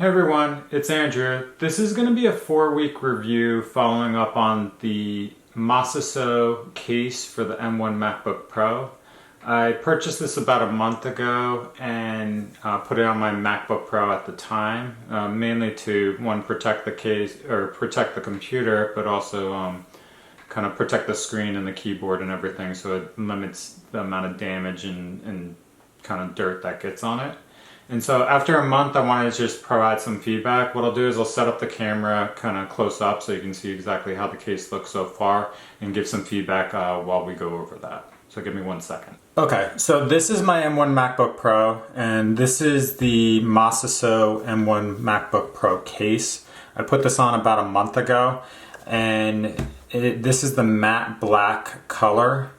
Hey everyone, it's Andrew. This is going to be a 4-week review following up on the MOSISO case for the M1 Macbook Pro. I purchased this about a month ago and put it on my MacBook Pro at the time, mainly to, one, protect the case or protect the computer, but also kind of protect the screen and the keyboard and everything, so it limits the amount of damage and kind of dirt that gets on it. And so after a month, I wanted to just provide some feedback. What I'll do is I'll set up the camera kind of close up so you can see exactly how the case looks so far and give some feedback while we go over that. So give me 1 second. Okay, so this is my M1 Macbook Pro, and this is the MOSISO M1 Macbook Pro case. I put this on about a month ago, and this is the matte black color.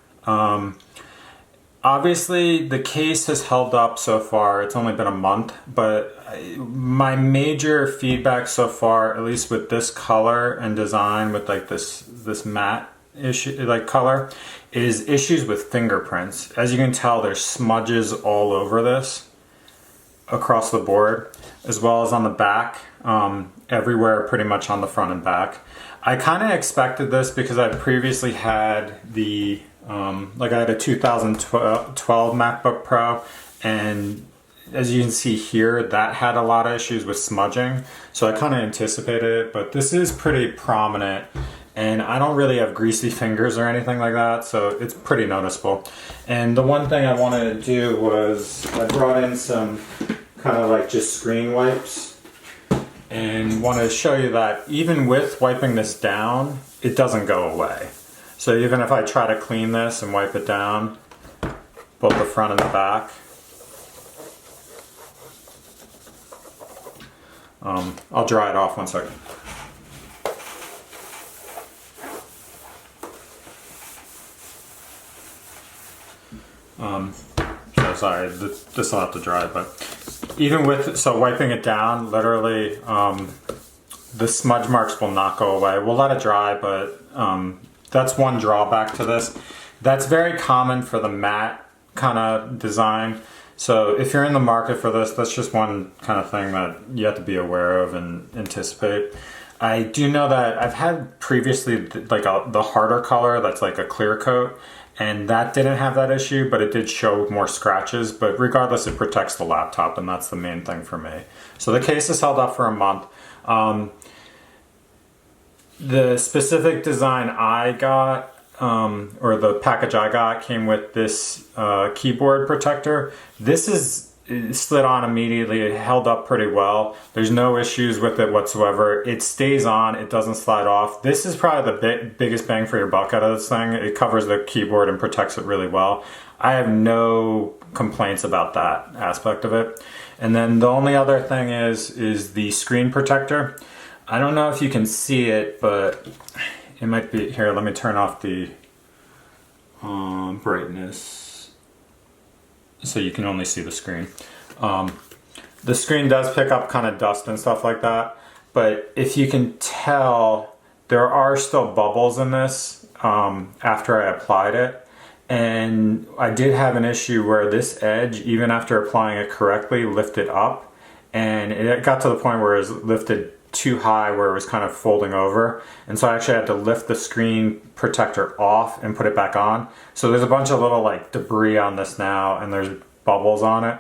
Obviously, the case has held up so far. It's only been a month, but my major feedback so far, at least with this color and design, with like this matte issue, like color, is issues with fingerprints. As you can tell, there's smudges all over this, across the board, as well as on the back, everywhere, pretty much on the front and back. I kind of expected this because I previously had the like I had a 2012 MacBook Pro, and as you can see here, that had a lot of issues with smudging, so I kind of anticipated it, but this is pretty prominent, and I don't really have greasy fingers or anything like that, so it's pretty noticeable. And the one thing I wanted to do was I brought in some kind of like just screen wipes, and wanted to show you that even with wiping this down, it doesn't go away. So even if I try to clean this and wipe it down, both the front and the back, I'll dry it off 1 second. So sorry, this will have to dry, but even with, so wiping it down, literally, the smudge marks will not go away. We'll let it dry, but that's one drawback to this. That's very common for the matte kind of design. So if you're in the market for this, that's just one kind of thing that you have to be aware of and anticipate. I do know that I've had previously like the harder color that's like a clear coat, and that didn't have that issue, but it did show more scratches. But regardless, it protects the laptop, and that's the main thing for me. So the case is held up for a month. The specific design I got, or the package I got, came with this keyboard protector. This is slid on immediately. It held up pretty well. There's no issues with it whatsoever. It stays on. It doesn't slide off. This is probably the biggest bang for your buck out of this thing. It covers the keyboard and protects it really well. I have no complaints about that aspect of it. And then the only other thing is the screen protector. I don't know if you can see it, but it might be here. Let me turn off the brightness so you can only see the screen. The screen does pick up kind of dust and stuff like that, but if you can tell, there are still bubbles in this after I applied it. And I did have an issue where this edge, even after applying it correctly, lifted up, and it got to the point where it was lifted too high where it was kind of folding over, and so I actually had to lift the screen protector off and put it back on. So there's a bunch of little like debris on this now, and there's bubbles on it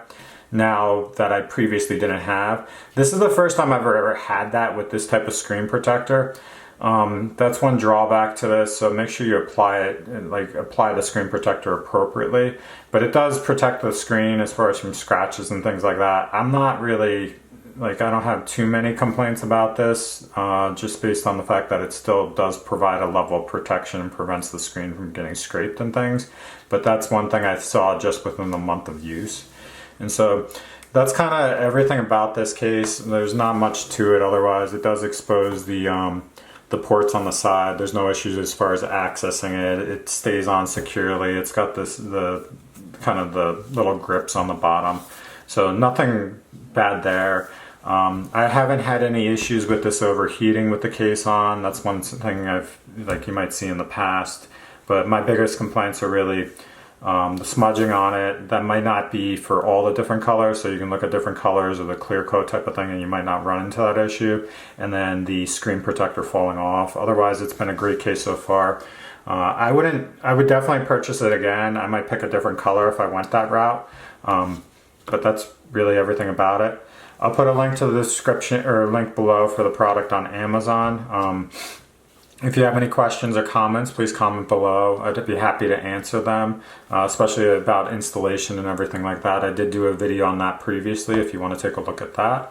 now that I previously didn't have. This is the first time I've ever had that with this type of screen protector. That's one drawback to this, so make sure you apply it, like apply the screen protector appropriately. But it does protect the screen as far as from scratches and things like that. I'm not really, like, I don't have too many complaints about this, just based on the fact that it still does provide a level of protection and prevents the screen from getting scraped and things. But that's one thing I saw just within the month of use. And so that's kind of everything about this case. There's not much to it otherwise. It does expose the ports on the side. There's no issues as far as accessing it. It stays on securely. It's got the kind of the little grips on the bottom. So nothing bad there. I haven't had any issues with this overheating with the case on. That's one thing I've, like you might see in the past. But my biggest complaints are really The smudging on it, that might not be for all the different colors, so you can look at different colors or the clear coat type of thing and you might not run into that issue. And then the screen protector falling off. Otherwise, it's been a great case so far. I would definitely purchase it again. I might pick a different color if I went that route. But that's really everything about it. I'll put a link to the description or link below for the product on Amazon. If you have any questions or comments, please comment below. I'd be happy to answer them, especially about installation and everything like that. I did do a video on that previously if you want to take a look at that.